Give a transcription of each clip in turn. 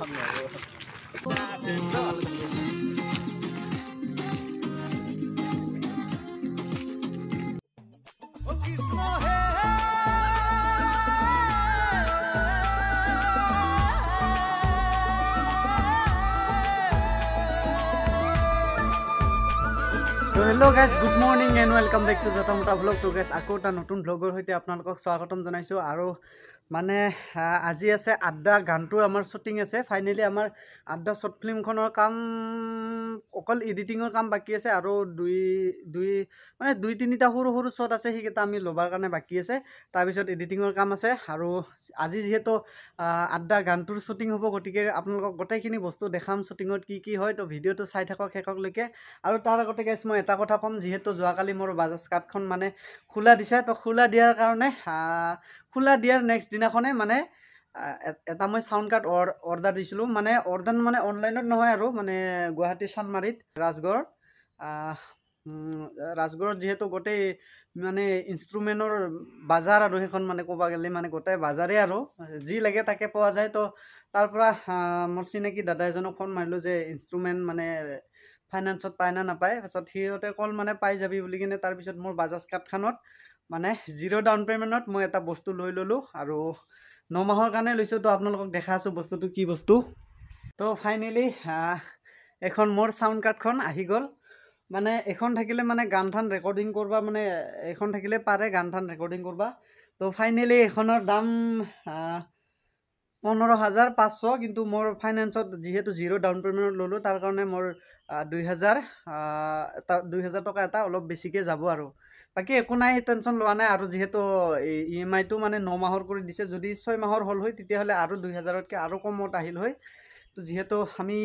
Hello guys, good morning and welcome back to Jatamota vlog. To guys, আকৌ এটা নতুন vlogৰ হৈতে আপোনালোকক স্বাগতম জনাইছো আৰু মানে আজি আছে আড্ডা গানটোৰ আমাৰ শুটিং আছে ফাইনালি আমাৰ আড্ডা শৰ্ট ফিল্মখনৰ কাম অকল এডিটিংৰ কাম বাকি আছে আৰু দুই তিনিটা সৰু সৰু শট আছে হিকেটা আমি লবাৰ কাৰণে বাকি আছে তাৰ পিছত এডিটিংৰ কাম আছে আৰু আজি যেহেতু আড্ডা গানটোৰ শুটিং হ'ব গটিকে আপোনালোকক গটেইখিনি বস্তু দেখাম শুটিংত কি হয় তো ভিডিওটো চাই থাকক শেষলৈকে আৰু তাৰ আগতে গাইস মই এটা কথা কম যেহেতু যোৱাকালি মোৰ বাজাজ কাৰ্ডখন মানে খোলা দিছে তো খোলা দিয়াৰ কাৰণে খোলা দিয়াৰ নেক্সট দিনাখনে মানে এটা মই সাউন্ড কাৰ্ড অৰ্ডাৰ দিছিলো মানে অৰ্ডাৰ মানে অনলাইনত নহয় আৰু মানে গুৱাহাটী চানমাৰীত ৰাজগড়ত যেহেতু গোটেই মানে ইনস্ট্ৰুমেন্টৰ বাজাৰ আৰু হেখন মানে কোবা গেলে মানে গোটেই বাজাৰে আৰু যি লাগে তাকে পোৱা যায় তো তাৰ পৰা মোৰ চিনাকি দাদা এজনক ফোন মাৰিলো যে ইনস্ট্ৰুমেন্ট মানে ফাইনান্সত পায় না নাপায় পাছত সিহঁতে কল মানে পাই যাবি বুলি কিনে তাৰ পিছত মোৰ বাজাজ কাৰ্ডখনত মানে 0 ডাউন পেমেন্টত মই এটা বস্তু লৈ ললো আৰু 9 মাহৰ কাৰণে লৈছো তো আপোনালোকক দেখা আছো বস্তুটো কি বস্তু তো ফাইনালি এখন মোৰ সাউন্ড কাৰ্ডখন আহি গল মানে এখন থাকিলে মানে গান ঠান ৰেকৰ্ডিং কৰবা মানে এখন থাকিলে পাৰে গান ঠান ৰেকৰ্ডিং কৰবা তো ফাইনালি এখনৰ দাম 15,500 কিন্তু মোৰ ফাইনান্সত যেহেতু 0 ডাউন পেমেন্ট ললো তাৰ কাৰণে মোৰ 2000 টকা এটা অলপ বেছিকে যাব আৰু বাকি একো নাই টেনশন লোৱা নাই আৰু যেহেতু ইএমআই টো মানে 9 মাহৰ কৰি দিছে যদি 6 মাহৰ হল হয় তেতিয়া হলে আৰু 2000 কে আৰু কমত আহিল হয় তো যেহেতু আমি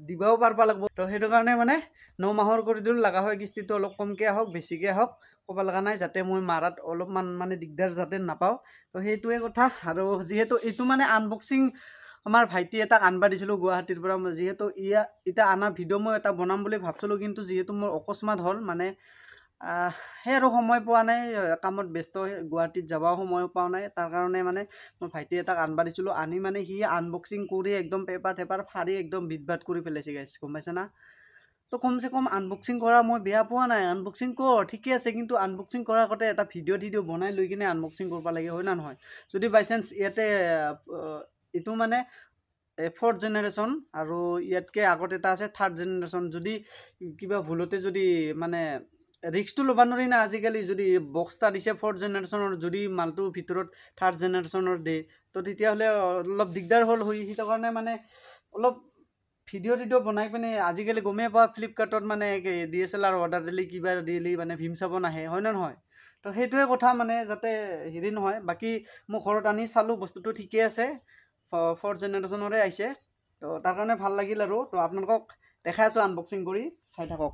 দিবাও পাৰবা লাগব তো হেতু কাৰণে মানে 9 মাহৰ কৰি দিল লাগা হয় কিস্তিটো অলপ কমকে হওক বেছিকে হওক কবা লাগা নাই যাতে মই মাৰাত অলপ মানে দিগদাৰ যাতে নাপাও তো হেতুৱে কথা আৰু যেহেতু এটো মানে আনবক্সিং আমাৰ ভাইটি এটা আনবা দিছিলো গুৱাহাটীৰ পৰা যেহেতু এটা আনা ভিডিও মই এটা বনাম বুলি ভাবছিলো কিন্তু যেহেতু মোৰ অকস্মাত হল মানে হেৰো সময় পোৱা নাই কামত ব্যস্ত গুৱাহাটীত যাবাও সময় পোৱা নাই তাৰ কাৰণে মানে মই ভাইটি এটা আনবা দিছিলো আনি মানে হি আনবক্সিং কৰি একদম পেপাৰ ফাৰি একদম বিটবাট কৰি পেলাইছে গাইস গম পাইছা না তো কমসে কম আনবক্সিং কৰা মই বেয়া পোৱা নাই আনবক্সিং ঠিকে আছে কিন্তু আনবক্সিং কৰাৰ আগতে এটা ভিডিও বনাই লৈ কিনে আনবক্সিং কৰবা লাগে হয় না নহয় যদি বাই চান্স ইয়াতে এটো মানে 4th জেনাৰেশন আৰু ইয়াতকে আগত এটা আছে 3rd জেনাৰেশন যদি কিবা ভুলতে যদি মানে ৰিক্স তো লবা নৰি না আজিকালি যদি বক্সটা দিছে 4th জেনাৰেশনৰ যদি মালটো ভিতৰত 3rd জেনাৰেশনৰ দে তো তেতিয়া হলে অলপ দিগদাৰ হল হৈ হিটো কাৰণে মানে অলপ ভিডিও বনাই পিনে আজিকালি গমে পা ফ্লিপকাৰ্টত মানে ডিএসএলআৰ অৰ্ডাৰ দিলি কিবা দিলি মানে ভিম চাব নাহে হয় না নহয় তো হেতুৱে কথা মানে যাতে হেৰি নহয় বাকি মই ঘৰত আনি চালো বস্তুটো ঠিকে আছে 4th জেনাৰেশনৰে আইছে তো তাৰ কাৰণে ভাল লাগিল আৰু তো আপোনালোকক দেখাই আছো আনবক্সিং কৰি চাই থাকক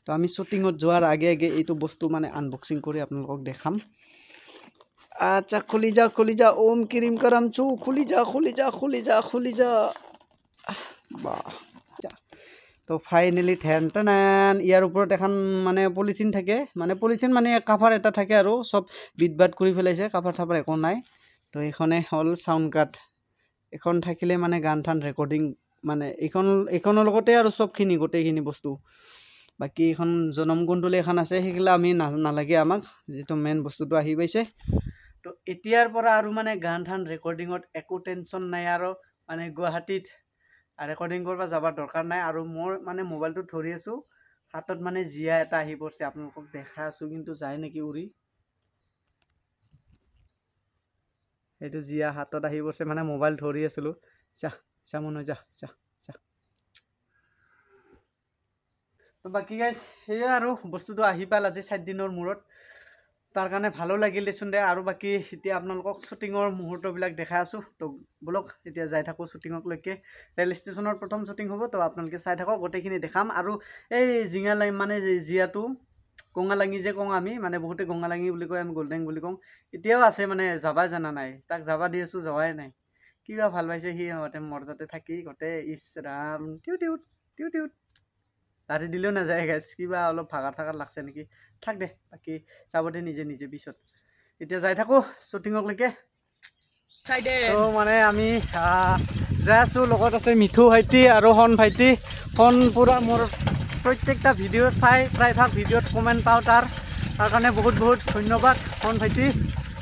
তো আমি শুটিংত যোৱাৰ আগে এইটো বস্তু মানে আনবক্সিং কৰি আপোনালোকক দেখাম আচ্ছা খুলি যা ওম ক্ৰিম কৰম চু খুলি যা বাহ তো ফাইনালি ঠেনটান ইয়াৰ ওপৰত এখন মানে পলিথিন থাকে মানে পলিথিন মানে কভাৰ এটা থাকে আৰু সব বিটবাট কৰি ফেলাইছে কভাৰ থাপাৰ একো নাই তো এখনে হল সাউন্ড কাট এখন থাকিলে মানে গান ঠান ৰেকৰ্ডিং মানে এখনৰ লগতে আৰু সবখিনি গোটেইখিনি বস্তু বাকি এখন জনম কুণ্ডলী এখন আছে হেগলা আমি নালাগে আমাক যেটো মেন বস্তুটো আহি পাইছে তো এতিয়াৰ পৰা আৰু মানে গান ঠান ৰেকৰ্ডিংত একো টেনশন নাই আৰু মানে গুৱাহাটীত ৰেকৰ্ডিং কৰবা যাবা দৰকাৰ নাই আৰু মোৰ মানে মোবাইলটো ধৰি আছো হাতত মানে জিয়া এটা আহি পৰছে আপোনালোকক দেখা আছো কিন্তু যায় নেকি উৰি এটো জিয়া হাতত আহি পৰছে মানে মোবাইল ধৰি আছিলো চা মন যা তো বাকি গাইস হেয়া আৰু বস্তুটো আহি পাল আজি 7 দিনৰ মূৰত তাৰ কাৰণে ভালো লাগিল দেচোন দে আৰু বাকি এতিয়া আপোনালোকক শুটিংৰ মুহূৰ্তবিলাক দেখাই আছো তো বলক এতিয়া যাই থাকো শুটিংক লৈকে ৰেল ষ্টেচনৰ প্ৰথম শুটিং হ'ব তো আপোনালোকে চাই থাকক গোটেইখিনি দেখাম আৰু এই জিঙালাই মানে জিয়াটো গঙ্গালাঙি যে কং আমি মানে বহুতে গঙ্গালাঙি বুলি কয় আমি গোল্ডেন বুলি কং এতিয়াও আছে মানে যাবা জানা নাই তাক যাবা দি আছো যাৱাই নাই কিবা ভাল পাইছে হি হতে মৰদাতে থাকি গতে ইছৰাম টিউ তাৰে দিলেও না যায় গাইস কিবা অলপ ভাগা লাগছে নেকি থাক দে বাকি চাবতে নিজে পিছত এতিয়া যাই থাকো শুটিংক লৈকে তো মানে আমি যাই আছোঁ লগত আছে মিঠু ভাইটি আৰু হন ভাইটি হন পূৰা মোৰ প্ৰত্যেকটা ভিডিঅ' চাই প্ৰায়ভাগ ভিডিঅ'ত কমেণ্ট পাওঁ তাৰ কাৰণে বহুত বহুত ধন্যবাদ হন ভাইটি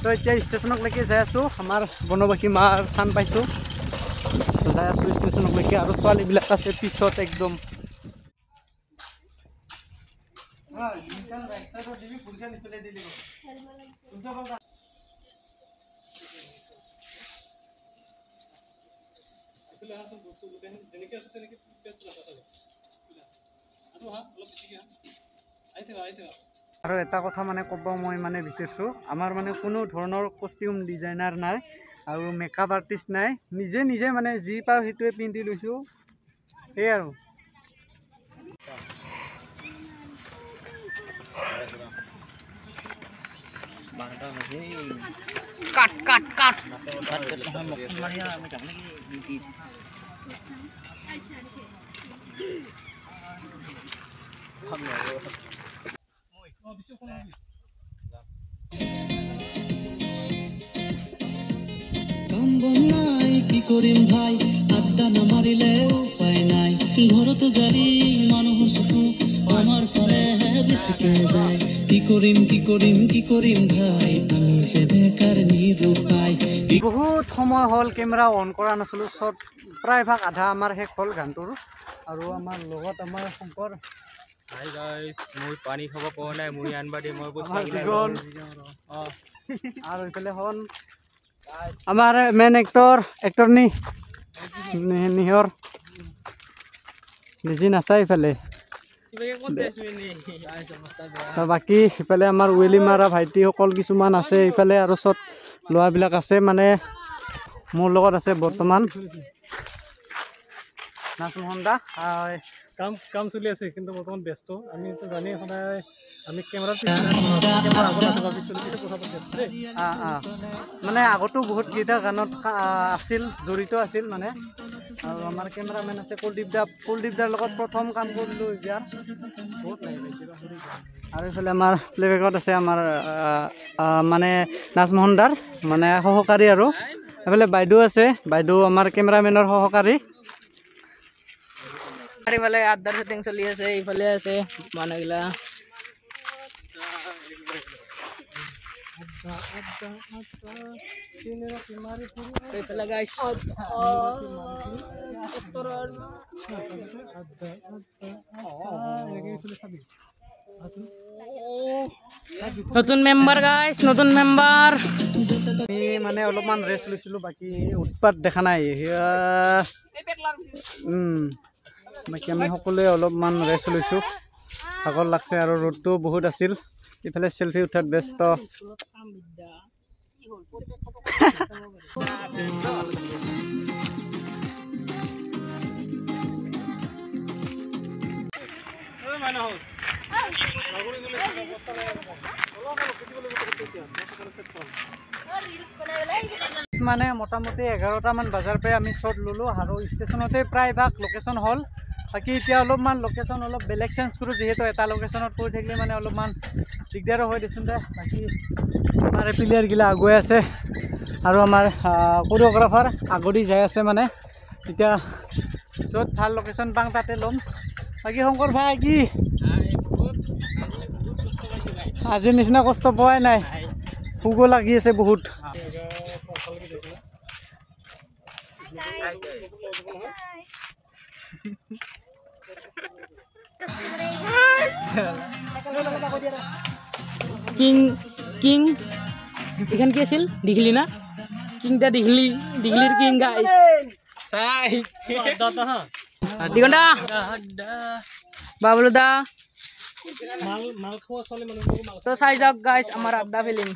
তো এতিয়া ষ্টেচনলৈকে যাই আছোঁ আমাৰ বনবাসী মাৰ থান পাইছোঁ যাই আছোঁ ষ্টেচনলৈকে আৰু ছোৱালীবিলাক আছে পিছত একদম আৰু এটা কথা মানে ক'ব মই মানে বিচাৰিছোঁ আমাৰ মানে কোনো ধৰণৰ কষ্টিউম ডিজাইনাৰ নাই আৰু মেকআপ আৰ্টিষ্ট নাই নিজে নিজে মানে যি পাওঁ সেইটোৱে পিন্ধি লৈছোঁ সেয়াই আৰু কাট কাট কাট কাম বন নাই কি কৰিম ভাই আড্ডা নামাৰিলে উপায় নাই ঘৰত গাড়ী মানুহৰ চকু আমাৰ ফালেহে বেছিকে যায় কি কৰিম ভাই আমি যে বেকাৰ নিৰুপায় বহুত সময় হ'ল কেমেৰা অন কৰা নাছিলোঁ চব প্ৰায়ভাগ আধা আমাৰ শেষ হ'ল গানটোৰ আৰু আমাৰ লগত আমাৰ শংকৰ হাই গাইস মই পানী খাব পৰা নাই মই আনবা দি মই পইচা আৰু এইফালে হ'ল আমাৰ মেইন এক্টৰ নিহৰ নিজে নাচাই ইফালে বাকী ইফালে আমাৰ ৱেলি মাৰা ভাইটিসকল কিছুমান আছে ইফালে আৰু চব ল'ৰাবিলাক আছে মানে মোৰ লগত আছে বৰ্তমান নাজমোহন দা কাম চলি আছে কিন্তু বৰ্তমান ব্যস্ত আমি তো জানি সদায় আমি কেমেৰা মানে আগতো বহুত কেইটা গানত আছিল জড়িত আছিল মানে আৰু আমাৰ কেমেৰামেন আছে কুলদীপ দাৰ লগত প্ৰথম কাম কৰিলোঁ এতিয়া বহুত আৰু এইফালে আমাৰ প্লেবেকত আছে আমাৰ মানে নাজমোহন দাৰ মানে সহকাৰী আৰু এইফালে বাইদেউ আছে বাইদেউ আমাৰ কেমেৰামেনৰ সহকাৰী ইফালে আড্ডাৰ শ্বুটিং চলি আছে ইফালে আছে মানুহগিলা এইফালে গাইছ নতুন মেম্বাৰ গাইছ নতুন মেম্বাৰ আমি মানে অলপমান ৰেষ্ট লৈছিলোঁ বাকী উৎপাত দেখা নাই বাকী আমি সকলোৱে অলপমান ৰেষ্ট লৈছোঁ ভাগৰ লাগছে আৰু ৰ'দটো বহুত আছিল ইফালে চেলফি উঠাত ব্যস্ত মানে মোটামুটি 11টামান বজাৰ পৰাই আমি শ্বট ল'লোঁ আৰু ষ্টেচনতে প্ৰায়ভাগ লোকেশ্যন হ'ল বাকী এতিয়া অলপমান লোকেশ্যন অলপ বেলেগ চেঞ্জ কৰোঁ যিহেতু এটা লোকেশ্যনত কৰি থাকিলে মানে অলপমান দিগদাৰো হয় দেচোন দে বাকী আমাৰ প্লেয়াৰগিলা আগুৱাই আছে আৰু আমাৰ কোৰিঅ'গ্ৰাফাৰ আগদি যাই আছে মানে এতিয়া য'ত ভাল লোকেশ্যন পাওঁ তাতে ল'ম বাকী শংকৰ ভাই কি আজিৰ নিচিনা কষ্ট পোৱাই নাই ভোকো লাগি আছে বহুত কিং এখান কি আছিল দীঘলি না কিংটা দীঘলির কিং গাইস চাই দিগন্ডা বাবলু দা তো চাই যাওক গাইস আমার আড্ডা ফিল্ম